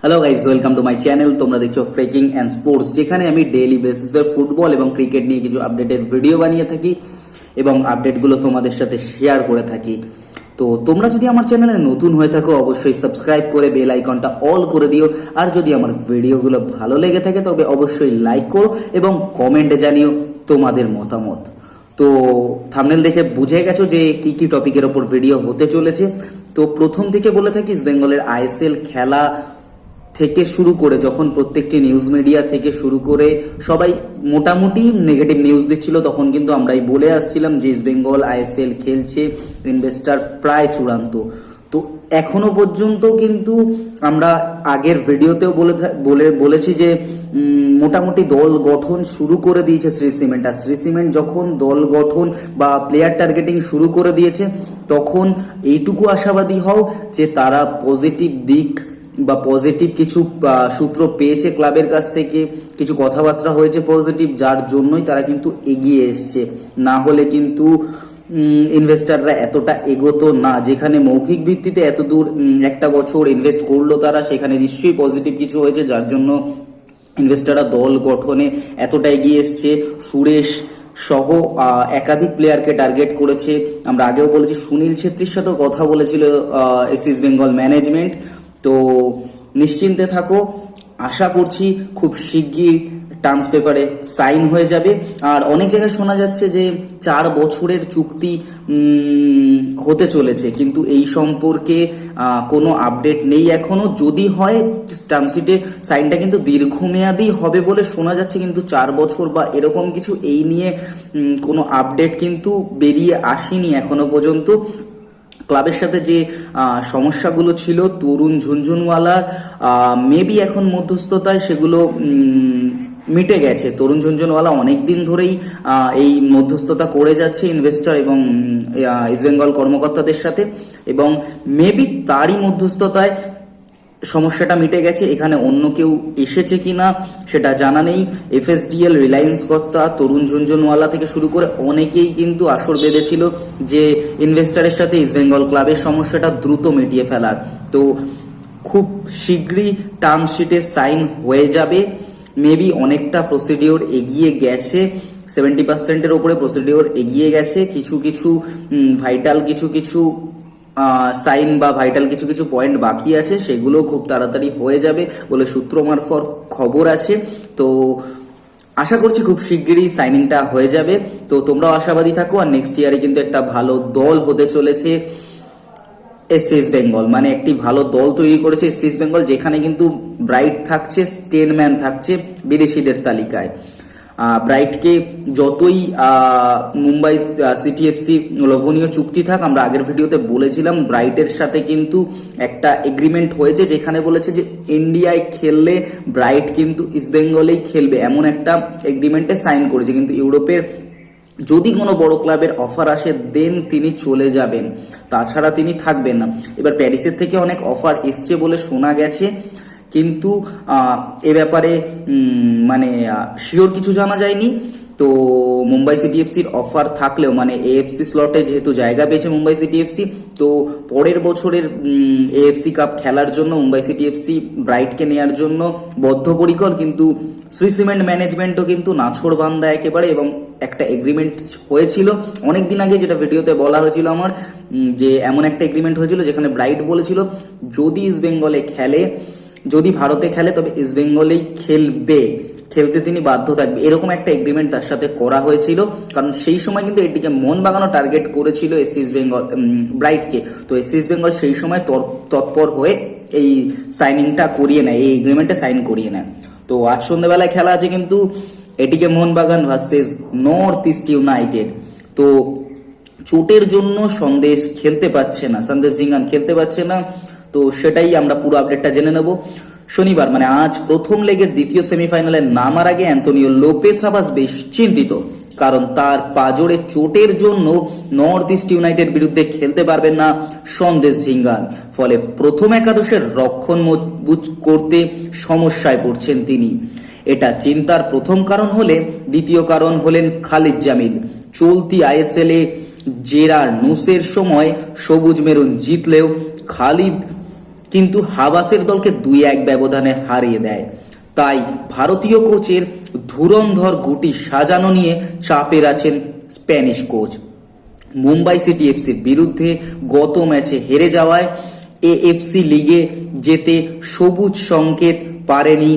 Hello guys, welcome to my channel. তোমরা দেখছো ফ্রেকিং and sports, যেখানে আমি ডেইলি বেসিসে ফুটবল এবং ক্রিকেট নিয়ে কিছু আপডেটের ভিডিও বানিয়ে থাকি এবং আপডেটগুলো তোমাদের সাথে শেয়ার করে থাকি। তো তোমরা যদি আমার চ্যানেলে নতুন হয়ে থাকো অবশ্যই সাবস্ক্রাইব করে বেল আইকনটা অল করে দিও। আর যদি আমার ভিডিওগুলো ভালো লেগে থাকে তবে অবশ্যই লাইক করো এবং কমেন্টে জানিও তোমাদের মতামত। তো থাম্বনেল দেখে বুঝে গেছো যে কি কি টপিকের ওপর ভিডিও হতে চলেছে। তো প্রথম থেকে বলে থাকি, ইস্ট বেঙ্গলের আইএসএল খেলা থেকে শুরু করে যখন প্রত্যেকটি নিউজ মিডিয়া থেকে শুরু করে সবাই মোটামুটি নেগেটিভ নিউজ দিচ্ছিল, তখন কিন্তু আমরাই বলে আসছিলাম যে ইস্ট বেঙ্গল আইএসএল খেলছে, ইনভেস্টার প্রায় চূড়ান্ত। তো এখনো পর্যন্ত কিন্তু আমরা আগের ভিডিওতেও বলেছি যে মোটামুটি দল গঠন শুরু করে দিয়েছে শ্রী সিমেন্ট। আর শ্রী সিমেন্ট যখন দল গঠন বা প্লেয়ার টার্গেটিং শুরু করে দিয়েছে, তখন এইটুকু আশাবাদী হও যে তারা পজিটিভ দিক বা পজিটিভ কিছু সূত্র পেয়েছে ক্লাবের কাছ থেকে, কিছু কথাবার্তা হয়েছে পজিটিভ, যার জন্যই তারা কিন্তু এগিয়ে এসছে। না হলে কিন্তু ইনভেস্টাররা এতটা এগোতো না। যেখানে মৌখিক ভিত্তিতে এত দূর একটা বছর ইনভেস্ট করলো তারা, সেখানে নিশ্চয়ই পজিটিভ কিছু হয়েছে, যার জন্য ইনভেস্টাররা দল গঠনে এতটা এগিয়ে এসছে। সুরেশ সহ একাধিক প্লেয়ারকে টার্গেট করেছে। আমরা আগেও বলেছি, সুনীল ছেত্রীর সাথেও কথা বলেছিল ইস্ট বেঙ্গল ম্যানেজমেন্ট। তো নিশ্চিন্তে থাকো, আশা করছি খুব শিগগির টার্মস পেপারে সাইন হয়ে যাবে। আর অনেক জায়গায় শোনা যাচ্ছে যে 4 বছরের চুক্তি হতে চলেছে, কিন্তু এই সম্পর্কে কোনো আপডেট নেই এখনো। যদি হয় টার্মশিটে সাইনটা কিন্তু দীর্ঘমেয়াদী হবে বলে শোনা যাচ্ছে, কিন্তু 4 বছর বা এরকম কিছু এই নিয়ে কোনো আপডেট কিন্তু বেরিয়ে আসেনি এখনো পর্যন্ত। ক্লাবের সাথে যে সমস্যাগুলো ছিল তরুণ ঝুনঝুনওয়ালার, মেবি এখন মধ্যস্থতায় সেগুলো মিটে গেছে। তরুণ ঝুনঝুনওয়ালা অনেকদিন ধরেই এই মধ্যস্থতা করে যাচ্ছে ইনভেস্টর এবং ইস্টবেঙ্গল কর্মকর্তাদের সাথে, এবং মেবি তারই মধ্যস্থতায় সমস্যাটা মিটে গেছে। এখানে অন্য কেউ এসেছে কিনা সেটা জানা নেই। এফএসডিএল, রিলায়েন্স কর্তা, তরুণ ঝুনঝুনওয়ালা থেকে শুরু করে অনেকেই কিন্তু আসর বেঁধেছিল যে ইনভেস্টারের সাথে ইস্টবেঙ্গল ক্লাবের সমস্যাটা দ্রুত মিটিয়ে ফেলার। তো খুব শীঘ্রই টার্মশিটে সাইন হয়ে যাবে। মেবি অনেকটা প্রসিডিওর এগিয়ে গেছে, 70%-এর ওপরে প্রসিডিওর এগিয়ে গেছে। কিছু কিছু ভাইটাল কিছু সাইন বা ভাইটাল কিছু পয়েন্ট বাকি আছে, সেগুলো খুব তাড়াতাড়ি হয়ে যাবে বলে সূত্র মারফত খবর আছে। তো আশা করছি খুব শিগগিরই সাইনিংটা হয়ে যাবে। তো তোমরাও আশাবাদী থাকো। আর নেক্সট ইয়ারে কিন্তু একটা ভালো দল হতে চলেছে ইস্ট বেঙ্গল, মানে একটি ভালো দল তৈরি করেছে ইস্ট বেঙ্গল, যেখানে কিন্তু ব্রাইট থাকছে, স্টেনম্যান থাকছে বিদেশিদের তালিকায়। ব্রাইটকে যতই মুম্বাই সিটিএফসি লোভনীয় চুক্তি থাক, আমরা আগের ভিডিওতে বলেছিলাম ব্রাইটের সাথে কিন্তু একটা এগ্রিমেন্ট হয়েছে, যেখানে বলেছে যে ইন্ডিয়ায় খেললে ব্রাইট কিন্তু ইস্টবেঙ্গলেই খেলবে, এমন একটা এগ্রিমেন্টে সাইন করেছে। কিন্তু ইউরোপের যদি কোনো বড় ক্লাবের অফার আসে দেন তিনি চলে যাবেন, তাছাড়া তিনি থাকবেন না। এবার প্যারিসের থেকে অনেক অফার এসছে বলে শোনা গেছে, কিন্তু এ ব্যাপারে মানে শিওর কিছু জানা যায়নি। তো মুম্বাই সিটিএফসির অফার থাকলেও, মানে এএফসি স্লটে যেহেতু জায়গা পেয়েছে মুম্বাই সিটিএফসি, তো পরের বছরের এএফসি কাপ খেলার জন্য মুম্বাই সিটিএফসি ব্রাইটকে নেওয়ার জন্য বদ্ধপরিকর। কিন্তু শ্রী সিমেন্ট ম্যানেজমেন্টও কিন্তু নাছোড়বান্দা একেবারে, এবং একটা এগ্রিমেন্ট হয়েছিল অনেক দিন আগে, যেটা ভিডিওতে বলা হয়েছিল আমার, যে এমন একটা এগ্রিমেন্ট হয়েছিল যেখানে ব্রাইট বলেছিল যদি ইস্ট বেঙ্গলে খেলে, যদি ভারতে খেলে তবে ইস্ট বেঙ্গলেই খেলতে তিনি বাধ্য থাকবে, এরকম একটা এগ্রিমেন্ট তার সাথে করা হয়েছিল। কারণ সেই সময় কিন্তু এটিকে মোহনবাগানও টার্গেট করেছিল ইস্ট বেঙ্গল ব্রাইটকে। তো ইস্ট বেঙ্গল সেই সময় তৎপর হয়ে এই সাইনিংটা করিয়ে নেয়, এই এগ্রিমেন্টে সাইন করিয়ে নেয়। তো আজ সন্ধ্যাবেলায় খেলা আছে কিন্তু এটিকে Mohun Bagan versus north east United. তো চোটের জন্য সন্দেশ জিঙ্গান খেলতে পারছে না। তো সেটাই আমরা পুরো আপডেটটা জেনে নেব। শনিবার মানে আজ প্রথম লেগের দ্বিতীয় সেমিফাইনালে নামার আগে অ্যান্তোনিও লোপেস আবাস বেশ চিন্তিত, কারণ তার পাজরে চোটের জন্য নর্থ ইস্ট ইউনাইটেড বিরুদ্ধে খেলতে পারবেন না সন্দেশ ঝিঙ্গান। ফলে প্রথম একাদশের রক্ষণ মজবুত করতে সমস্যায় পড়ছেন তিনি। এটা চিন্তার প্রথম কারণ হলে দ্বিতীয় কারণ হলেন খালিদ জামিল। চলতি আইএসএলে জেরার নুসের সময় সবুজ মেরুন জিতলেও খালিদ কিন্তু হাবাসের দলকে 2-1 ব্যবধানে হারিয়ে দেয়। তাই ভারতীয় কোচের ধুরন্ধর গুটি সাজানো নিয়ে চাপের আছেন স্প্যানিশ কোচ। মুম্বাই সিটি এফসির বিরুদ্ধে গত ম্যাচে হেরে যাওয়ায় এএফসি লিগে যেতে সবুজ সংকেত পারেনি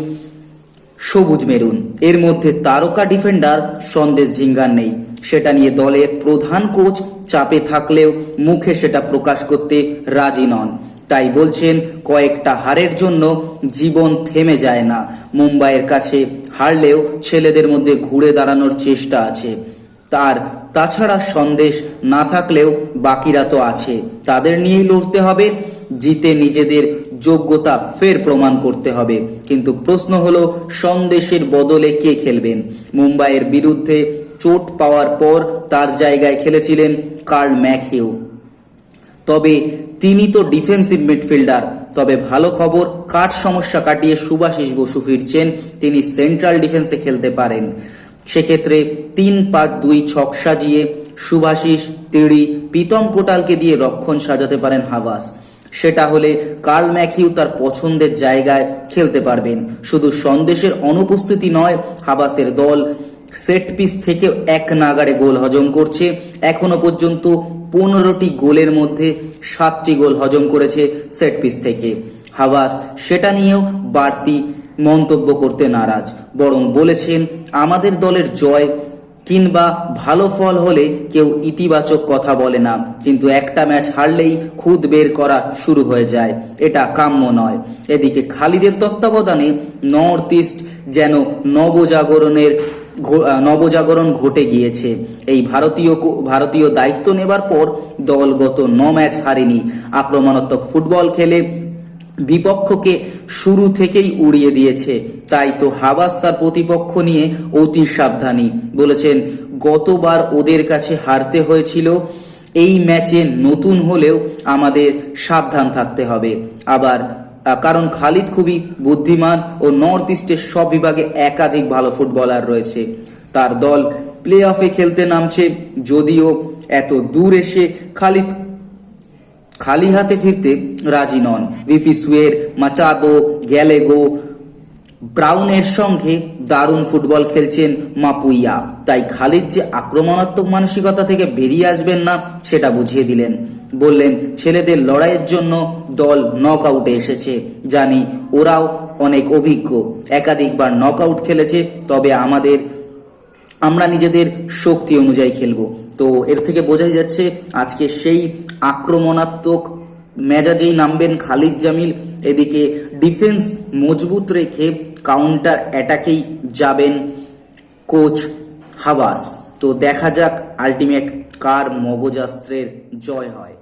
সবুজ মেরুন। এর মধ্যে তারকা ডিফেন্ডার সন্দেশ ঝিঙ্গার নেই, সেটা নিয়ে দলের প্রধান কোচ চাপে থাকলেও মুখে সেটা প্রকাশ করতে রাজি নন। তাই বলছেন, কয়েকটা হারের জন্য জীবন থেমে যায় না। মুম্বাইয়ের কাছে হারলেও ছেলেদের মধ্যে ঘুরে দাঁড়ানোর চেষ্টা আছে। তাছাড়া সন্দেশ না থাকলেও বাকিরা তো আছে, তাদের নিয়েই লড়তে হবে। জিতে নিজেদের যোগ্যতা ফের প্রমাণ করতে হবে। কিন্তু প্রশ্ন হলো, সন্দেশের বদলে কে খেলবেন? মুম্বাইয়ের বিরুদ্ধে চোট পাওয়ার পর তার জায়গায় খেলেছিলেন কার্ল ম্যাকহিউ, তবে তিনি তো ডিফেন্সিভ মিডফিল্ডার। তবে ভালো খবর, কাঠ সমস্যা কাটিয়ে সুভাশিস বসু ফিরছেন, তিনি সেন্ট্রাল ডিফেন্সে খেলতে পারেন। সেক্ষেত্রে 3-5-2 ছক সাজিয়ে সুভাশিস, তিড়ি, প্রীতম কোটালকে দিয়ে রক্ষণ সাজাতে পারেন হাবাস। সেটা হলে কার্ল ম্যাকহিউ তার পছন্দের জায়গায় খেলতে পারবেন। শুধু সন্দেশের অনুপস্থিতি নয়, হাবাসের দল সেট পিস থেকে এক নাগাড়ে গোল হজম করছে। এখনো পর্যন্ত 15টি গোলের মধ্যে 7টি গোল হজম করেছে সেট পিস থেকে। হাবাস সেটা নিয়েও বাড়তি মন্তব্য করতে নারাজ, বরং বলেছেন, আমাদের দলের জয় কিংবা ভালো ফল হলে কেউ ইতিবাচক কথা বলে না, কিন্তু একটা ম্যাচ হারলেই খুদ বের করা শুরু হয়ে যায়। এটা কাম্য নয়। এদিকে খালিদের তত্ত্বাবধানে নর্থ ইস্ট যেন নবজাগরণ ঘটে গিয়েছে। এই ভারতীয় দায়িত্ব নেবার পর দল গত 9 ম্যাচ হারেনি। আক্রমণাত্মক ফুটবল খেলে বিপক্ষকে শুরু থেকেই উড়িয়ে দিয়েছে। তাই তো হাবাস তার প্রতিপক্ষ নিয়ে অতি সাবধানী। বলেছেন, গতবার ওদের কাছে হারতে হয়েছিল, এই ম্যাচে নতুন হলেও আমাদের সাবধান থাকতে হবে। কারণ খালিদ খুবই বুদ্ধিমান ও নর্থ ইস্টের সব বিভাগে একাধিক ভালো ফুটবলার রয়েছে। তার দল প্লে অফে খেলতে নামছে, যদিও এত দূর এসে খালিদ খালি হাতে ফিরতে রাজি নন। ভিপি সুয়ের, মাচাদো, গ্যালেগো, ব্রাউনের সঙ্গে দারুণ ফুটবল খেলছেন মাপুইয়া। তাই খালিদ যে আক্রমণাত্মক মানসিকতা থেকে বেরিয়ে আসবেন না সেটা বুঝিয়ে দিলেন। বললেন, ছেলেদের লড়াইয়ের জন্য দল নক আউটে এসেছে, জানি ওরাও অনেক অভিজ্ঞ, একাধিকবার নক আউট খেলেছে, তবে আমরা নিজেদের শক্তি অনুযায়ী খেলবো। তো এর থেকে বোঝাই যাচ্ছে আজকে সেই আক্রমণাত্মক মেজাজেই নামবেন খালিদ জামিল। এদিকে ডিফেন্স মজবুত রেখে কাউন্টার অ্যাটাকেই যাবেন কোচ হাবাস। তো দেখা যাক আলটিমেট কার মগজাস্ত্রের জয় হয়।